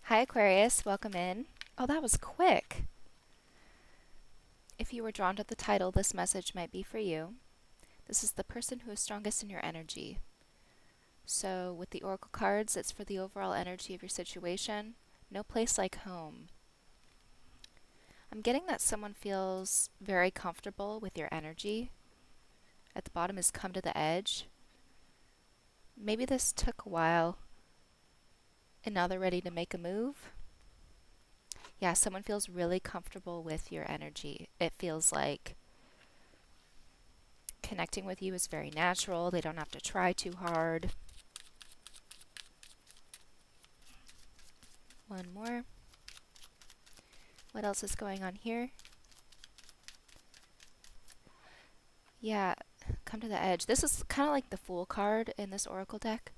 Hi, Aquarius. Welcome in. Oh, that was quick. If you were drawn to the title, this message might be for you. This is the person who is strongest in your energy. So, with the oracle cards, it's for the overall energy of your situation. No place like home. I'm getting that someone feels very comfortable with your energy. At the bottom is come to the edge. Maybe this took a while, and now they're ready to make a move. Yeah, someone feels really comfortable with your energy. It feels like connecting with you is very natural. They don't have to try too hard. One more. What else is going on here? Yeah, come to the edge. This is kind of like the Fool card in this oracle deck.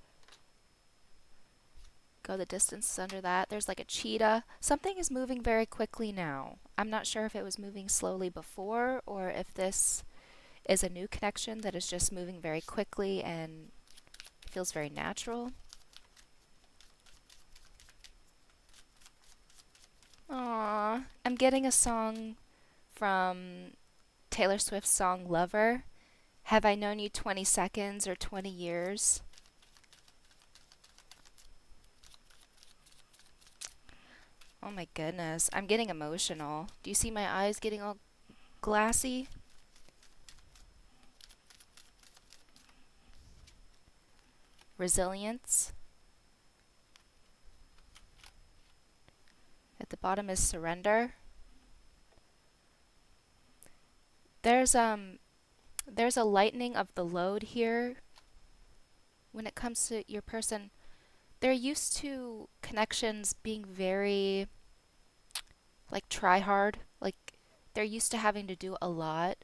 Go the distance under that. There's like a cheetah. Something is moving very quickly now. I'm not sure if it was moving slowly before or if this is a new connection that is just moving very quickly and feels very natural. Aww. I'm getting a song from Taylor Swift's song Lover. Have I known you 20 seconds or 20 years? Oh my goodness, I'm getting emotional. Do you see my eyes getting all glassy? Resilience. At the bottom is surrender. There's there's a lightening of the load here. When it comes to your person, they're used to connections being very like try hard. Like they're used to having to do a lot,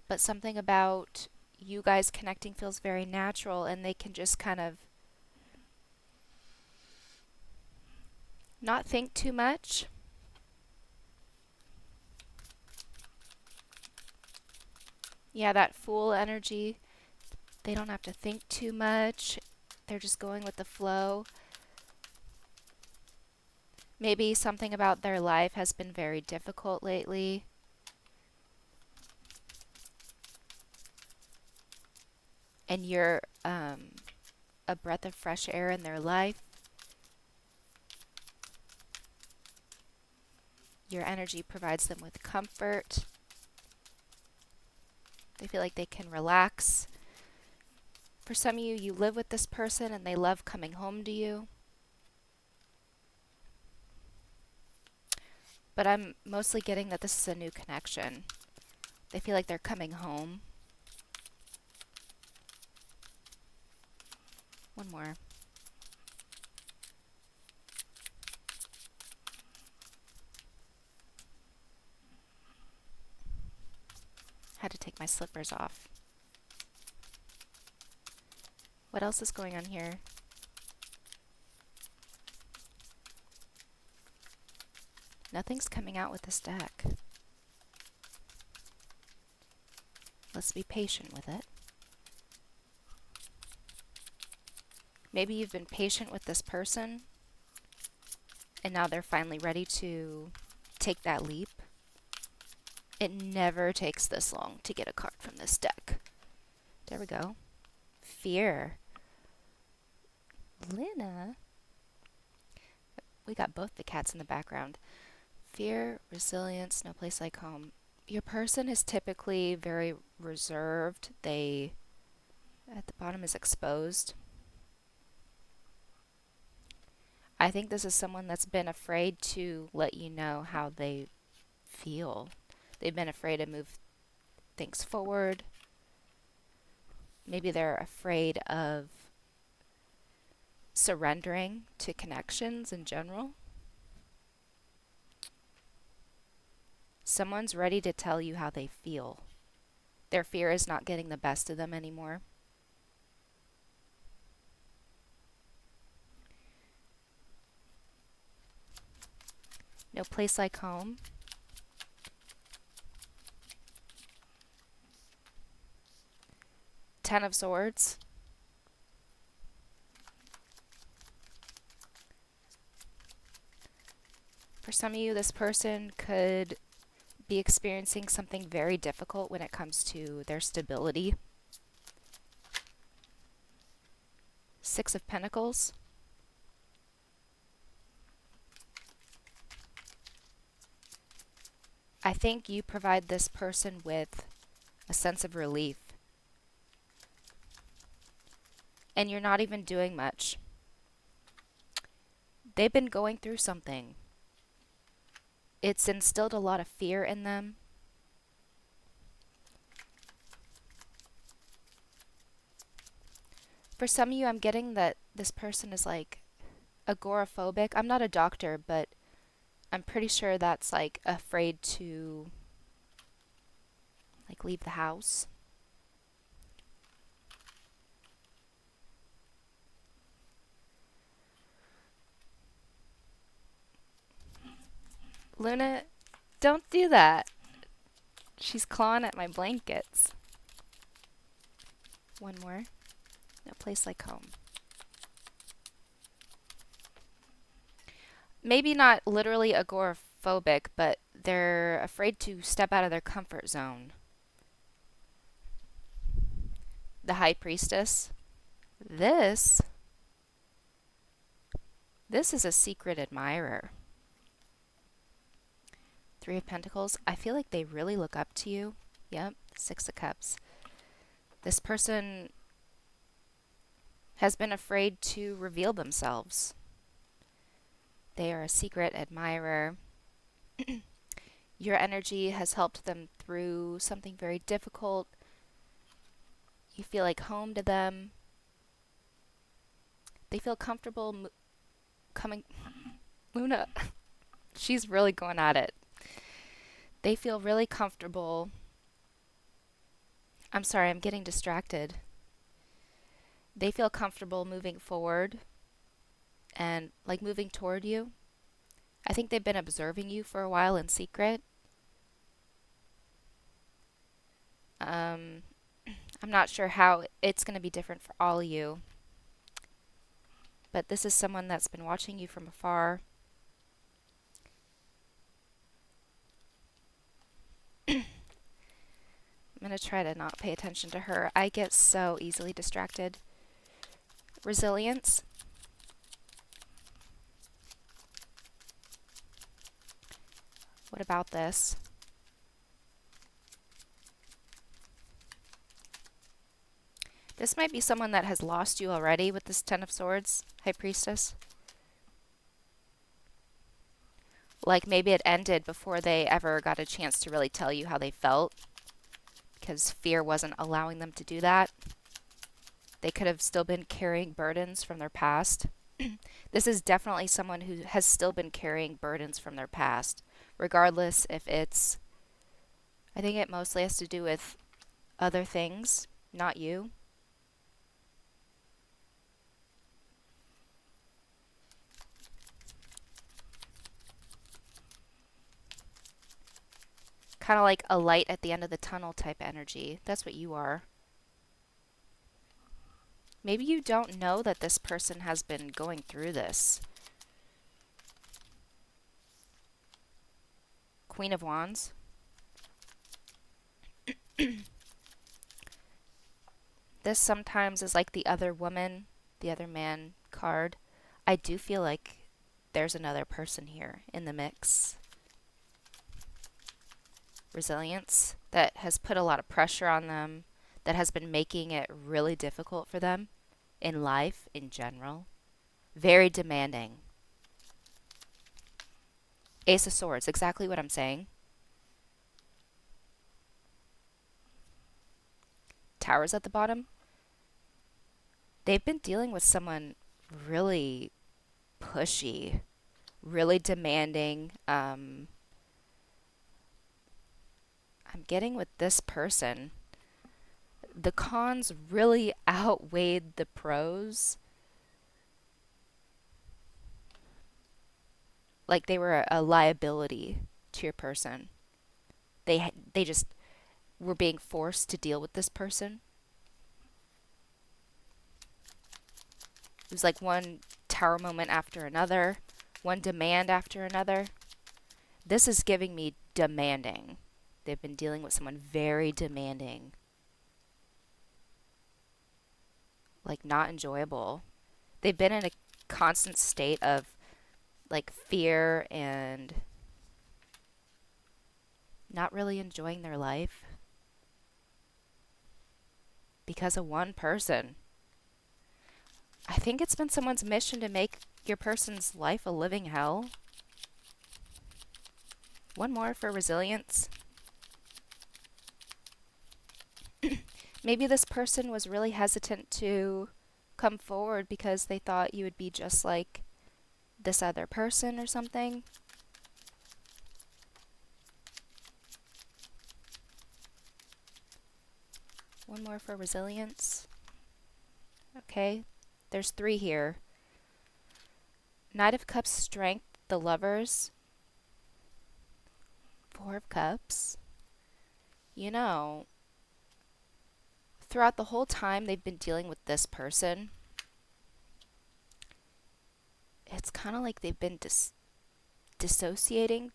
but something about you guys connecting feels very natural and they can just kind of not think too much. Yeah, that Fool energy. They don't have to think too much. They're just going with the flow. Maybe something about their life has been very difficult lately. And you're a breath of fresh air in their life. Your energy provides them with comfort. They feel like they can relax. For some of you, you live with this person and they love coming home to you. But I'm mostly getting that this is a new connection. They feel like they're coming home. One more. Had to take my slippers off. What else is going on here? Nothing's coming out with this deck. Let's be patient with it. Maybe you've been patient with this person and now they're finally ready to take that leap. It never takes this long to get a card from this deck. There we go. Fear. Lena. We got both the cats in the background. Fear, resilience, no place like home. Your person is typically very reserved. They, at the bottom is exposed. I think this is someone that's been afraid to let you know how they feel. They've been afraid to move things forward. Maybe they're afraid of surrendering to connections in general. Someone's ready to tell you how they feel. Their fear is not getting the best of them anymore. No place like home. Ten of Swords. For some of you, this person could be experiencing something very difficult when it comes to their stability. Six of Pentacles. I think you provide this person with a sense of relief. And you're not even doing much. They've been going through something. It's instilled a lot of fear in them. For some of you, I'm getting that this person is like agoraphobic. I'm not a doctor, but I'm pretty sure that's like afraid to like leave the house. Luna, don't do that. She's clawing at my blankets. One more. No place like home. Maybe not literally agoraphobic, but they're afraid to step out of their comfort zone. The High Priestess. This is a secret admirer. Three of Pentacles. I feel like they really look up to you. Yep, Six of Cups. This person has been afraid to reveal themselves. They are a secret admirer. Your energy has helped them through something very difficult. You feel like home to them. They feel comfortable coming. Luna, she's really going at it. They feel really comfortable. I'm sorry, I'm getting distracted. They feel comfortable moving forward and like moving toward you. I think they've been observing you for a while in secret. I'm not sure how it's going to be different for all of you, but this is someone that's been watching you from afar. I'm going to try to not pay attention to her. I get so easily distracted. Resilience. What about this? This might be someone that has lost you already with this Ten of Swords, High Priestess. Like maybe it ended before they ever got a chance to really tell you how they felt, because fear wasn't allowing them to do that. They could have still been carrying burdens from their past. This is definitely someone who has still been carrying burdens from their past, regardless if it's, I think it mostly has to do with other things, not you. Kind of like a light at the end of the tunnel type energy. That's what you are. Maybe you don't know that this person has been going through this. Queen of Wands. This sometimes is like the other woman, the other man card. I do feel like there's another person here in the mix. Resilience that has put a lot of pressure on them, that has been making it really difficult for them in life in general. Very demanding. Ace of Swords, exactly what I'm saying. Towers at the bottom. They've been dealing with someone really pushy, really demanding. I'm getting with this person, the cons really outweighed the pros. Like they were a liability to your person. They just were being forced to deal with this person. It was like one tower moment after another, one demand after another. This is giving me demanding. They've been dealing with someone very demanding, like not enjoyable. They've been in a constant state of like fear and not really enjoying their life because of one person. I think it's been someone's mission to make your person's life a living hell. One more for resilience. Maybe this person was really hesitant to come forward because they thought you would be just like this other person or something. One more for resilience. Okay, there's 3 here. Knight of Cups, Strength, the Lovers. 4 of Cups. You know, throughout the whole time they've been dealing with this person, it's kind of like they've been disassociating.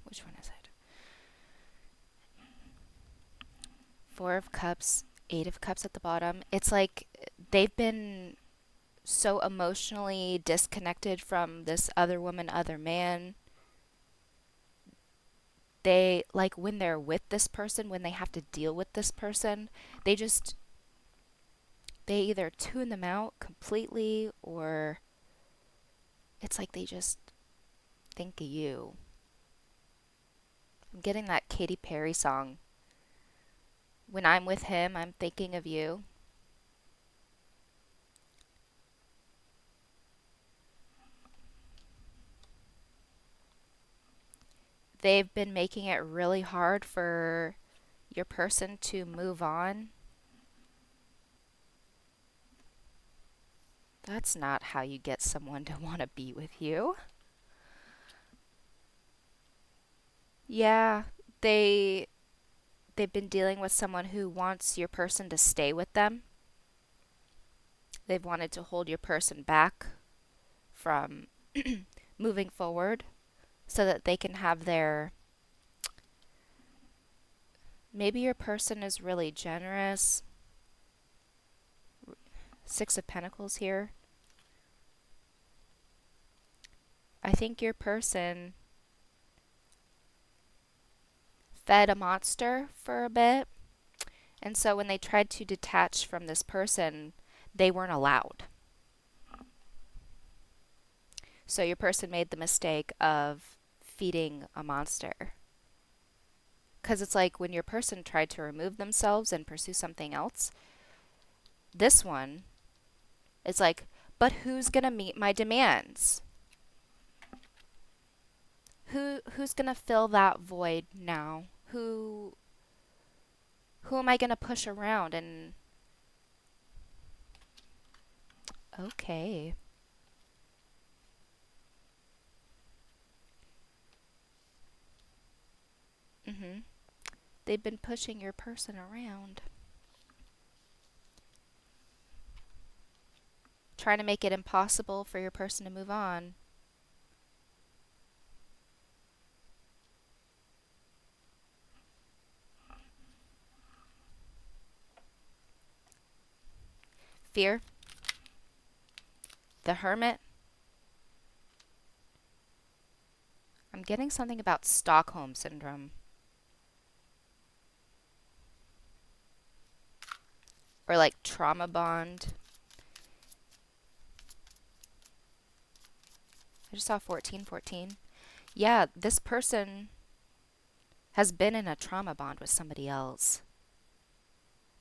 Which one is it? 4 of Cups, 8 of Cups at the bottom. It's like they've been so emotionally disconnected from this other woman, other man. They, like, when they're with this person, when they have to deal with this person, they either tune them out completely, or it's like they just think of you. I'm getting that Katy Perry song. When I'm with him, I'm thinking of you. They've been making it really hard for your person to move on. That's not how you get someone to want to be with you. Yeah, they they've been dealing with someone who wants your person to stay with them. They've wanted to hold your person back from moving forward so that they can have their. Maybe your person is really generous. 6 of Pentacles here. I think your person fed a monster for a bit, and so when they tried to detach from this person, they weren't allowed. So your person made the mistake of feeding a monster. Because it's like when your person tried to remove themselves and pursue something else, this one is like, but who's going to meet my demands? Who's going to fill that void now? Who am I going to push around? And okay. Mhm. They've been pushing your person around, trying to make it impossible for your person to move on. Fear, the Hermit. I'm getting something about Stockholm Syndrome. Or like trauma bond. I just saw 1414. Yeah, this person has been in a trauma bond with somebody else.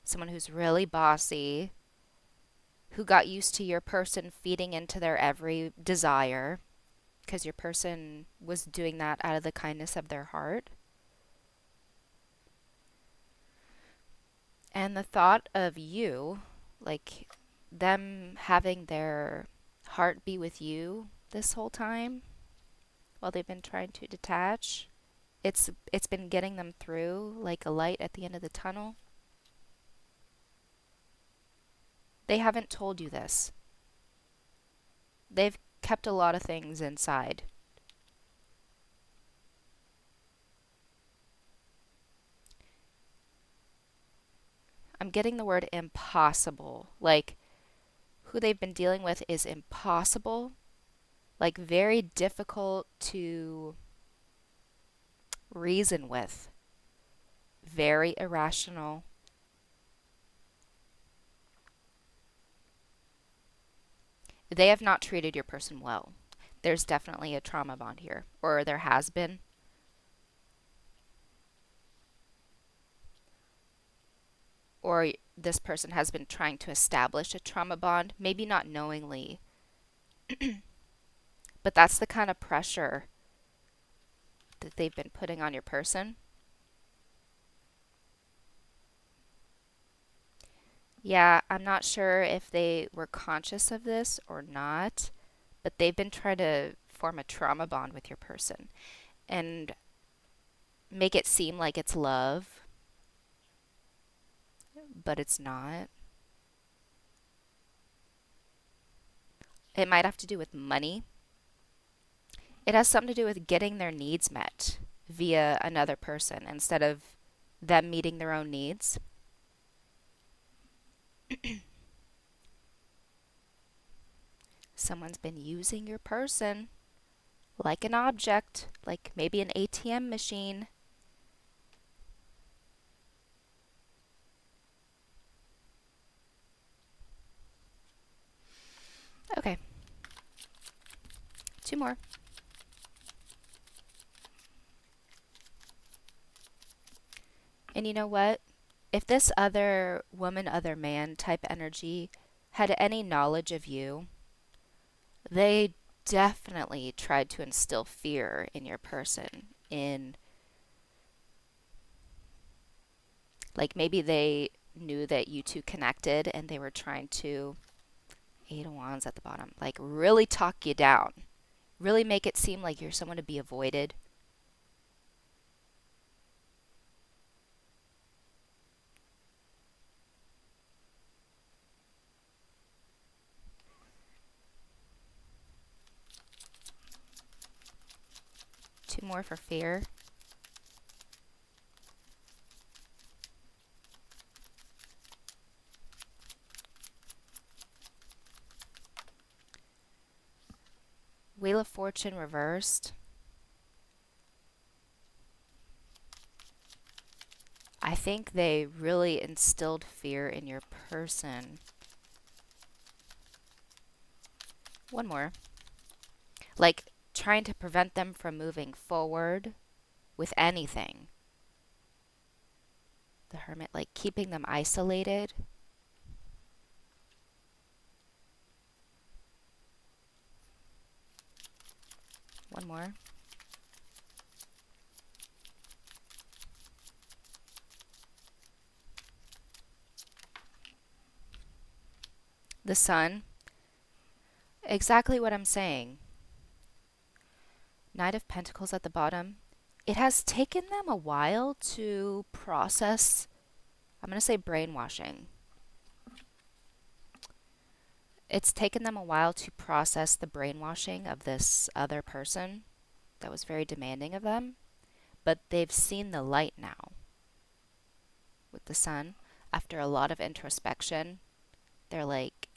Someone who's really bossy, who got used to your person feeding into their every desire, because your person was doing that out of the kindness of their heart. And the thought of you, like them having their heart be with you this whole time while they've been trying to detach, it's been getting them through like a light at the end of the tunnel. They haven't told you this. They've kept a lot of things inside I'm getting the word impossible. Like, who they've been dealing with is impossible, like, very difficult to reason with, very irrational. They have not treated your person well. There's definitely a trauma bond here, or there has been. Or this person has been trying to establish a trauma bond, maybe not knowingly, but that's the kind of pressure that they've been putting on your person. Yeah, I'm not sure if they were conscious of this or not, but they've been trying to form a trauma bond with your person and make it seem like it's love, but it's not. It might have to do with money. It has something to do with getting their needs met via another person instead of them meeting their own needs. Someone's been using your person like an object, like maybe an ATM machine. Okay, two more. And you know what? If this other woman, other man type energy had any knowledge of you, they definitely tried to instill fear in your person. Like maybe they knew that you two connected and they were trying to, Eight of Wands at the bottom, like really talk you down, really make it seem like you're someone to be avoided. Two more for fear. Wheel of Fortune reversed. I think they really instilled fear in your person. One more. Like trying to prevent them from moving forward with anything. The Hermit, like keeping them isolated. One more. The Sun. Exactly what I'm saying. Knight of Pentacles at the bottom. It has taken them a while to process, I'm going to say brainwashing. It's taken them a while to process the brainwashing of this other person that was very demanding of them, but they've seen the light now with the Sun. After a lot of introspection, they're like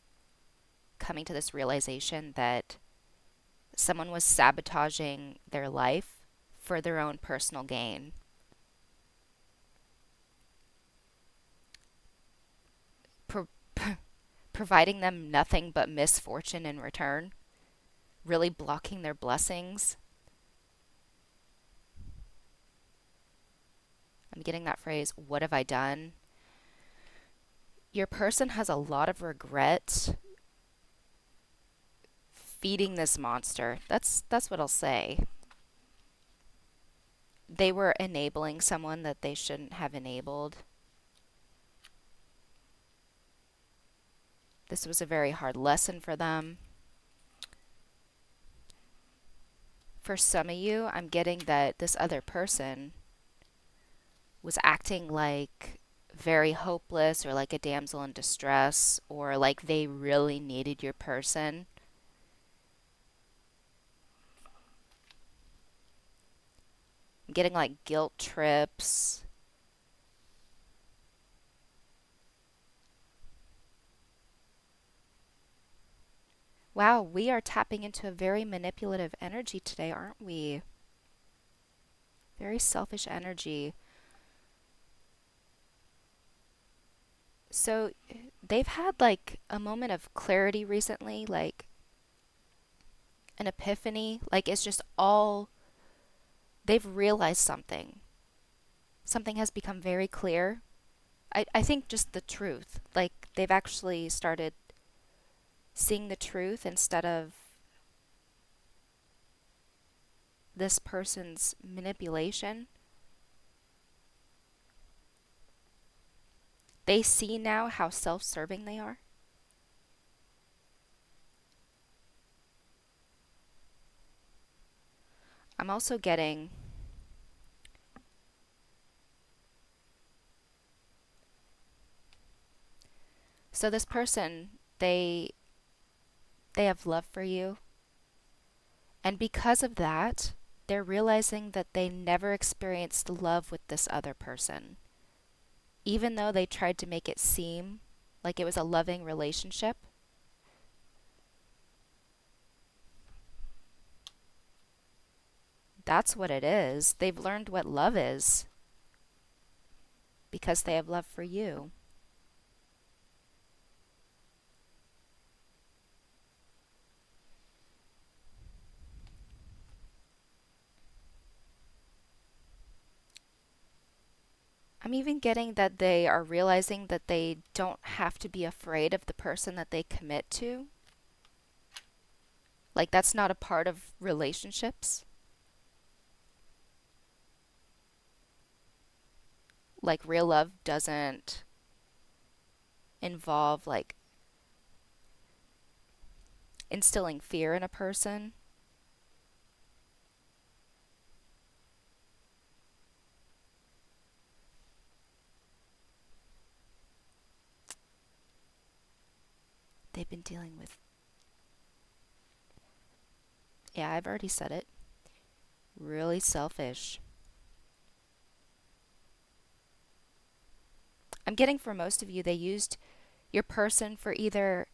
coming to this realization that someone was sabotaging their life for their own personal gain. Pro- Providing them nothing but misfortune in return, really blocking their blessings. I'm getting that phrase, what have I done? Your person has a lot of regret feeding this monster. That's what I'll say. They were enabling someone that they shouldn't have enabled. This was a very hard lesson for them. For some of you, I'm getting that this other person was acting like very hopeless or like a damsel in distress or like they really needed your person. I'm getting like guilt trips. Wow, we are tapping into a very manipulative energy today, aren't we? Very selfish energy. So they've had like a moment of clarity recently, like an epiphany. Like it's just all, they've realized something. Something has become very clear. I think just the truth. Like they've actually started seeing the truth instead of this person's manipulation. They see now how self serving they are. I'm also getting, so this person, they have love for you, and because of that, they're realizing that they never experienced love with this other person. Even though they tried to make it seem like it was a loving relationship, that's what it is. They've learned what love is because they have love for you. I'm even getting that they are realizing that they don't have to be afraid of the person that they commit to. Like, that's not a part of relationships. Like, real love doesn't involve, like, instilling fear in a person. They've been dealing with. Yeah, I've already said it. Really selfish. I'm getting for most of you, they used your person for either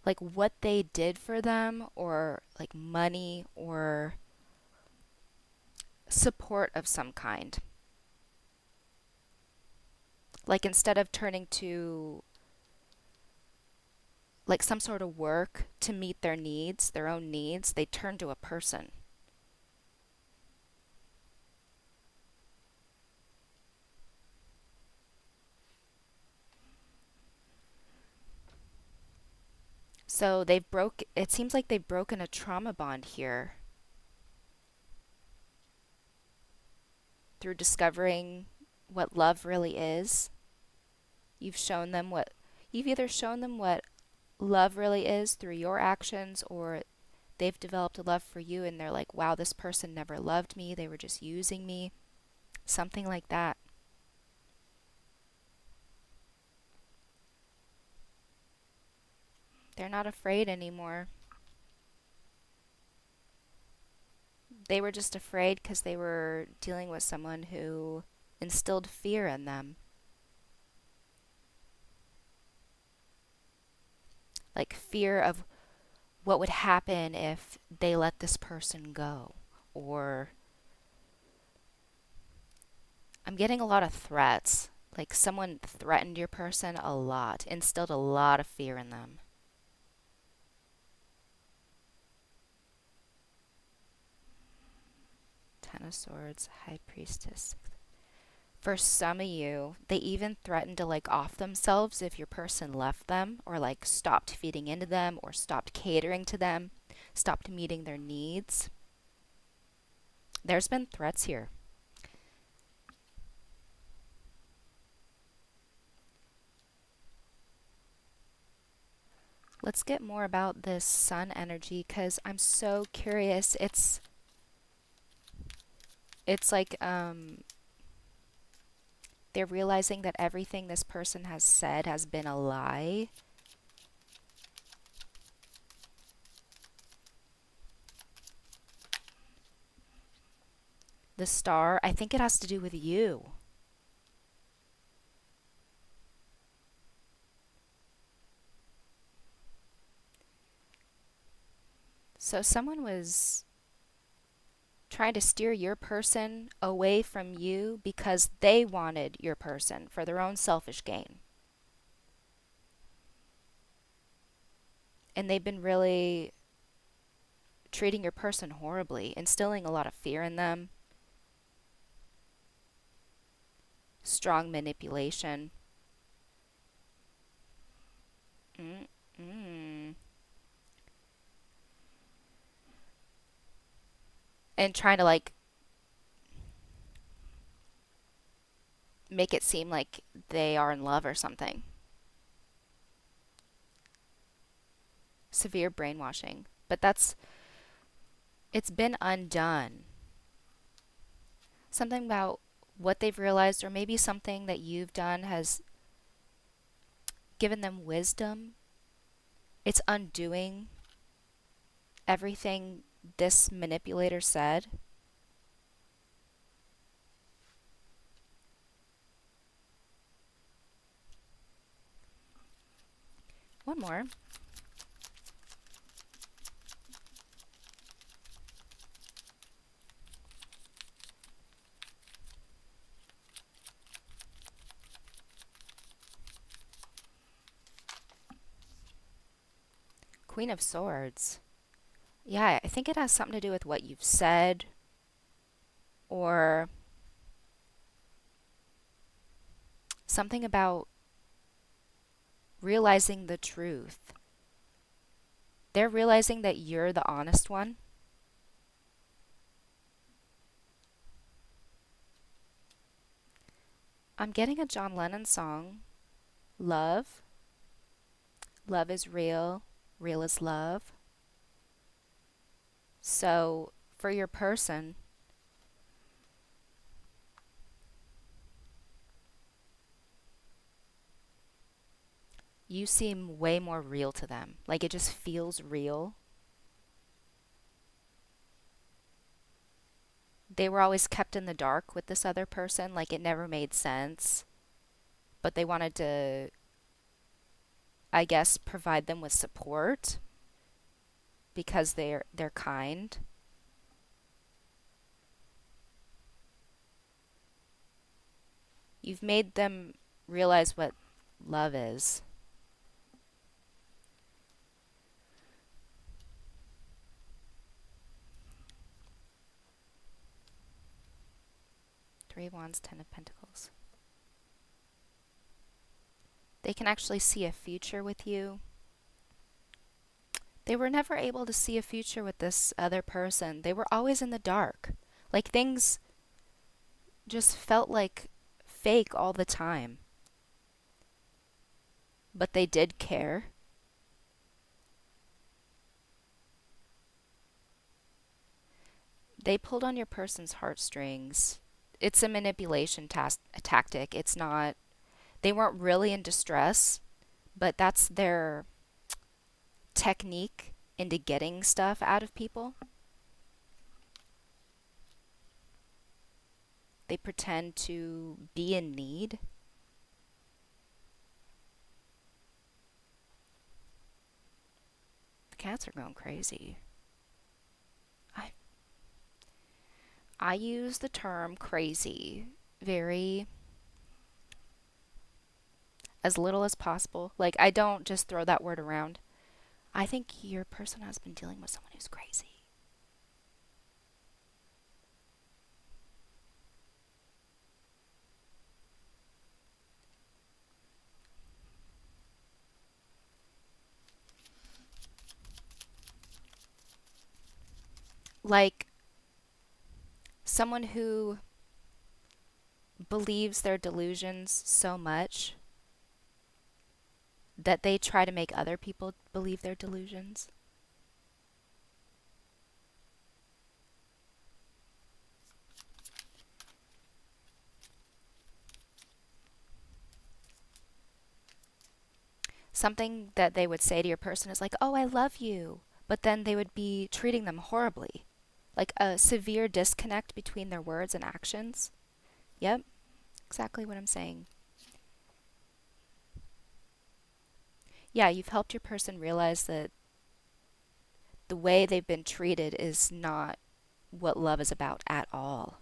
like what they did for them or like money or support of some kind. Like instead of turning to like some sort of work to meet their needs, their own needs, they turn to a person. So it seems like they've broken a trauma bond here through discovering what love really is. You've shown them what, you've either shown them what love really is through your actions, or they've developed a love for you and they're like, wow, this person never loved me. They were just using me. Something like that. They're not afraid anymore. They were just afraid because they were dealing with someone who instilled fear in them. Like fear of what would happen if they let this person go. Or I'm getting a lot of threats. Like someone threatened your person a lot, instilled a lot of fear in them. Ten of Swords, High Priestess. For some of you, they even threatened to like off themselves if your person left them or like stopped feeding into them or stopped catering to them, stopped meeting their needs. There's been threats here. Let's get more about this sun energy because I'm so curious. It's like they're realizing that everything this person has said has been a lie. The star, I think it has to do with you. So someone was trying to steer your person away from you because they wanted your person for their own selfish gain. And they've been really treating your person horribly, instilling a lot of fear in them, strong manipulation. Mm-mm. And trying to like make it seem like they are in love or something. Severe brainwashing. But it's been undone. Something about what they've realized, or maybe something that you've done, has given them wisdom. It's undoing everything this manipulator said. One more. Queen of Swords. Yeah, I think it has something to do with what you've said, or something about realizing the truth. They're realizing that you're the honest one. I'm getting a John Lennon song. Love. Love is real. Real is love. So, for your person, you seem way more real to them. Like it just feels real. They were always kept in the dark with this other person, like it never made sense. But they wanted to, I guess, provide them with support because they're kind. You've made them realize what love is. Three of Wands, Ten of Pentacles. They can actually see a future with you. They were never able to see a future with this other person. They were always in the dark. Like things just felt like fake all the time. But they did care. They pulled on your person's heartstrings. It's a manipulation tactic. It's not, they weren't really in distress, but that's their technique into getting stuff out of people. They pretend to be in need. The cats are going crazy. I I use the term crazy very as little as possible. Like I don't just throw that word around. I think your person has been dealing with someone who's crazy. Like someone who believes their delusions so much that they try to make other people believe their delusions. Something that they would say to your person is like, "Oh, I love you." But then they would be treating them horribly. Like a severe disconnect between their words and actions. Yep, exactly what I'm saying. Yeah, you've helped your person realize that the way they've been treated is not what love is about at all.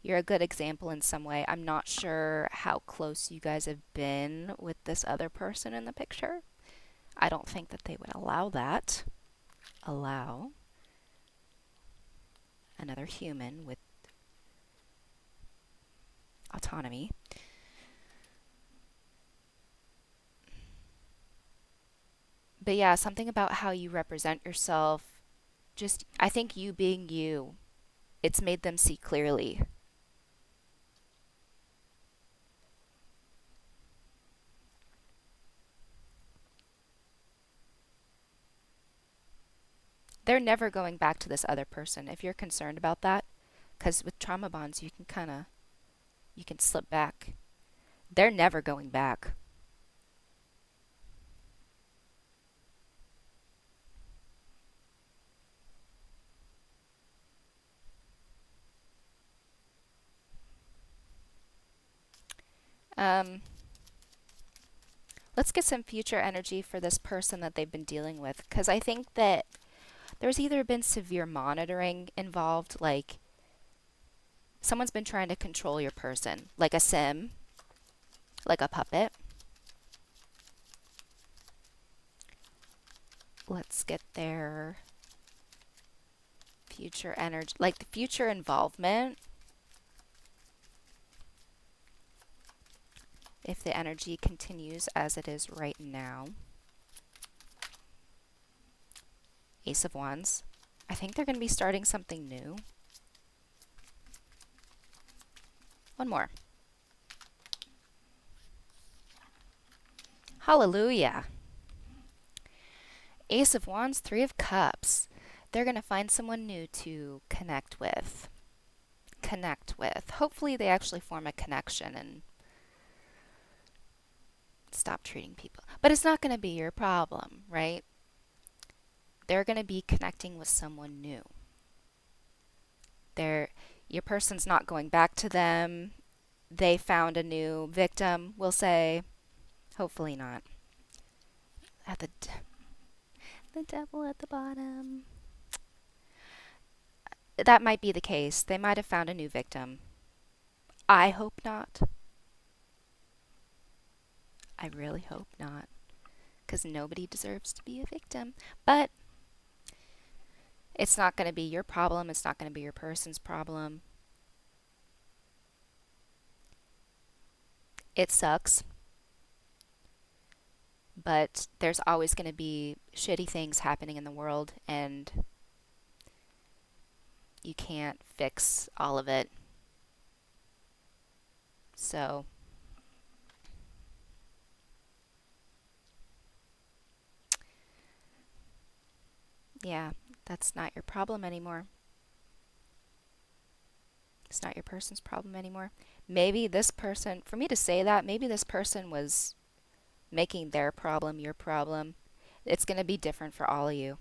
You're a good example in some way. I'm not sure how close you guys have been with this other person in the picture. I don't think that they would allow that. Allow another human with autonomy. But yeah, something about how you represent yourself, just, I think you being you, it's made them see clearly. They're never going back to this other person if you're concerned about that, because with trauma bonds you can slip back. They're never going back. um let's get some future energy for this person that they've been dealing with, because I think that there's either been severe monitoring involved, like someone's been trying to control your person, like a sim, like a puppet. Let's get their future energy, like the future involvement. If the energy continues as it is right now. Ace of Wands. I think they're going to be starting something new. One more. Hallelujah. Ace of Wands, Three of Cups. They're going to find someone new to connect with. Hopefully they actually form a connection and stop treating people. But it's not going to be your problem, right? They're going to be connecting with someone new. Your person's not going back to them. They found a new victim, we'll say. Hopefully not. At the devil at the bottom. That might be the case. They might have found a new victim. I hope not. I really hope not. Because nobody deserves to be a victim. But it's not going to be your problem. It's not going to be your person's problem. It sucks. But there's always going to be shitty things happening in the world, and you can't fix all of it. So, yeah, that's not your problem anymore. It's not your person's problem anymore. Maybe this person, for me to say that, maybe this person was making their problem your problem. It's going to be different for all of you.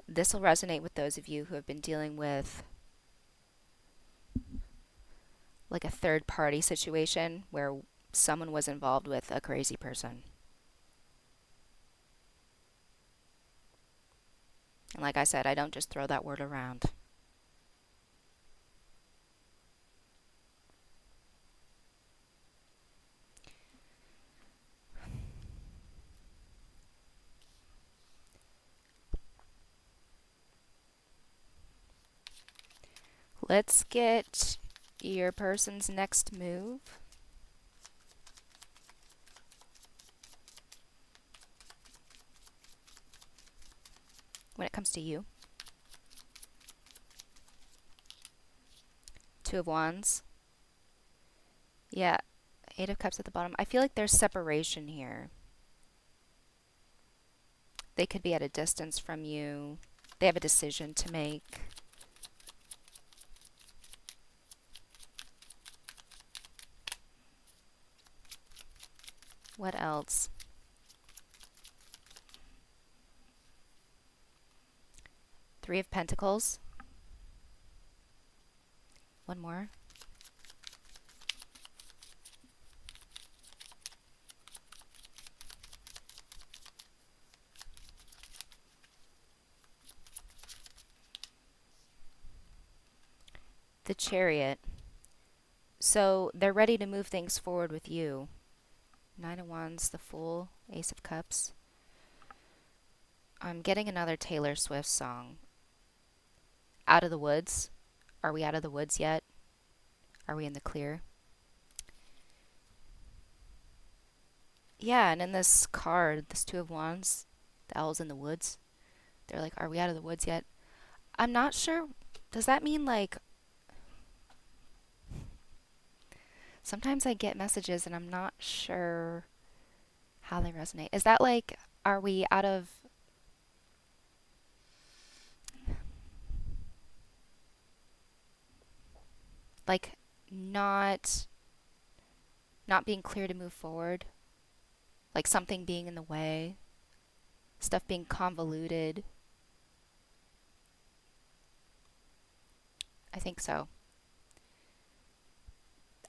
This will resonate with those of you who have been dealing with like a third party situation where someone was involved with a crazy person. And like I said, I don't just throw that word around. Let's get your person's next move. When it comes to you. Two of Wands. Yeah, Eight of Cups at the bottom. I feel like there's separation here. They could be at a distance from you. They have a decision to make. What else? Three of Pentacles. one more. The Chariot. So they're ready to move things forward with you. Nine of Wands, the Fool, Ace of Cups. I'm getting another Taylor Swift song. Out of the woods. Are we out of the woods yet? Are we in the clear? Yeah, and in this card, this Two of Wands, the owl's in the woods. They're like, are we out of the woods yet? I'm not sure. Does that mean like... Sometimes I get messages and I'm not sure how they resonate. Is that like, are we out of... Like, not being clear to move forward? Like something being in the way? Stuff being convoluted? I think so.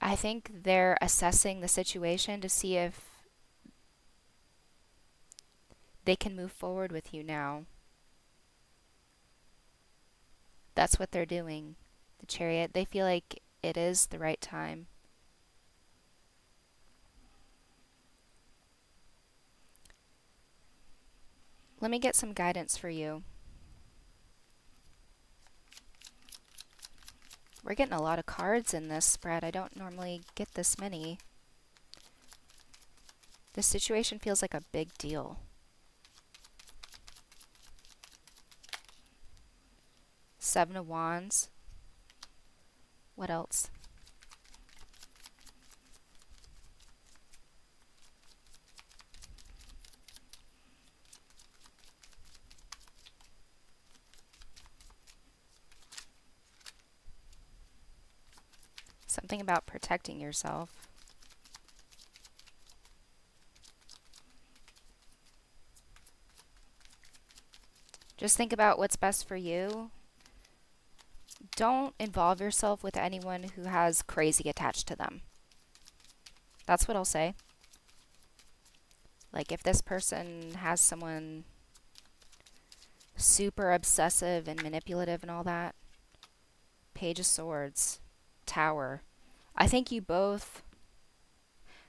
I think they're assessing the situation to see if they can move forward with you now. That's what they're doing. The Chariot, they feel like it is the right time. Let me get some guidance for you. We're getting a lot of cards in this spread. I don't normally get this many. This situation feels like a big deal. Seven of Wands. What else? Something about protecting yourself. Just think about what's best for you. Don't involve yourself with anyone who has crazy attached to them. That's what I'll say. Like if this person has someone super obsessive and manipulative and all that. Page of Swords. Tower. I think you both...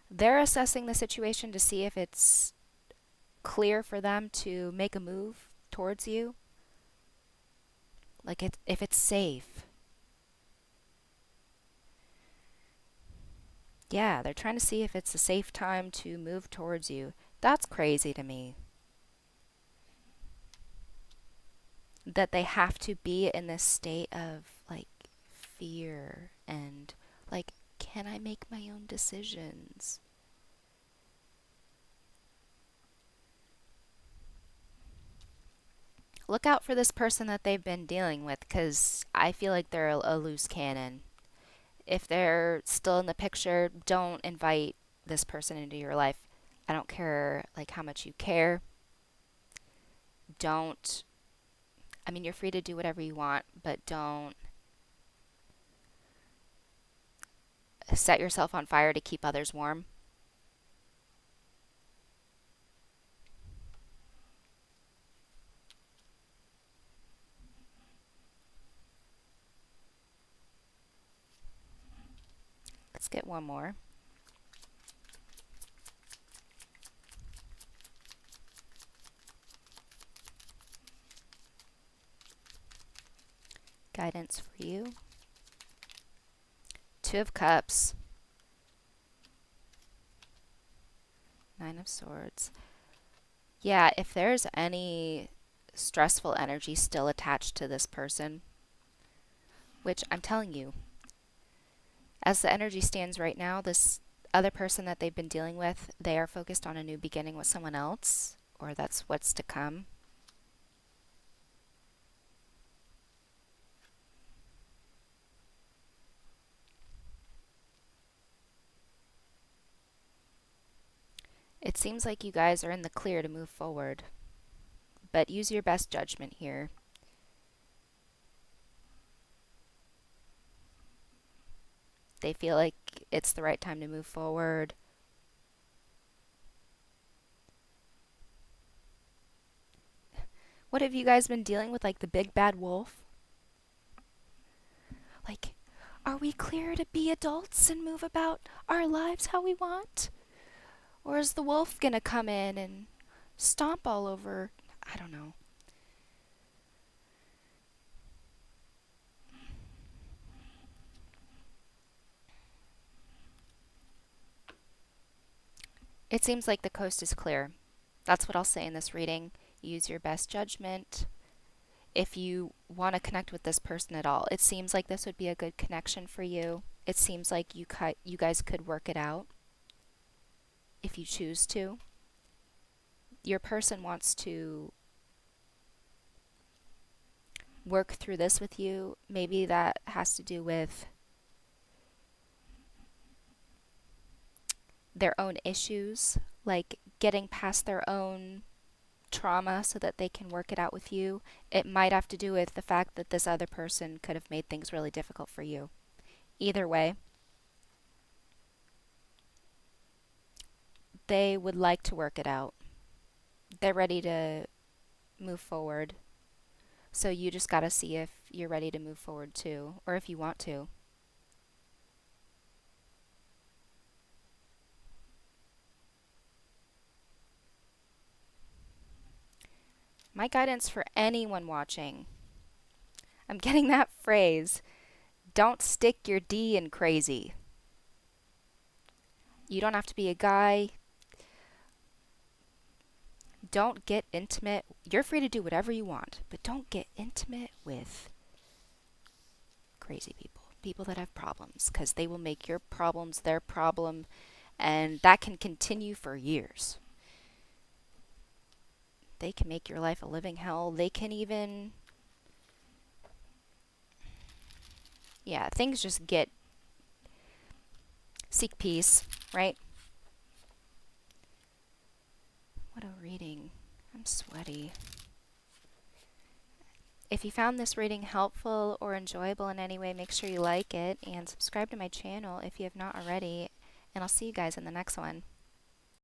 They're assessing the situation to see if it's clear for them to make a move towards you. Like if it's safe. Yeah, they're trying to see if it's a safe time to move towards you. That's crazy to me. That they have to be in this state of like fear and like, can I make my own decisions? Look out for this person that they've been dealing with, because I feel like they're a loose cannon. If they're still in the picture, don't invite this person into your life. I don't care like how much you care. Don't... I mean, you're free to do whatever you want, but don't set yourself on fire to keep others warm. Let's get one more. Guidance for you. Two of Cups. Nine of Swords. Yeah, if there's any stressful energy still attached to this person, which I'm telling you, as the energy stands right now, this other person that they've been dealing with, they are focused on a new beginning with someone else, or that's what's to come. It seems like you guys are in the clear to move forward, but use your best judgment here. They feel like it's the right time to move forward. What have you guys been dealing with, like the big bad wolf? Like, are we clear to be adults and move about our lives how we want? Or is the wolf gonna come in and stomp all over? I don't know. It seems like the coast is clear. That's what I'll say in this reading. Use your best judgment if you want to connect with this person at all. It seems like this would be a good connection for you. It seems like you guys could work it out if you choose to. Your person wants to work through this with you. Maybe that has to do with their own issues, like getting past their own trauma so that they can work it out with you. It might have to do with the fact that this other person could have made things really difficult for you. Either way, they would like to work it out. They're ready to move forward. So you just got to see if you're ready to move forward too, or if you want to. My guidance for anyone watching, I'm getting that phrase, don't stick your D in crazy. You don't have to be a guy. Don't get intimate. You're free to do whatever you want, but don't get intimate with crazy people, people that have problems, because they will make your problems their problem, and that can continue for years. They can make your life a living hell. They can even, yeah, things just get, seek peace, right? What a reading. I'm sweaty. If you found this reading helpful or enjoyable in any way, make sure you like it and subscribe to my channel if you have not already, and I'll see you guys in the next one.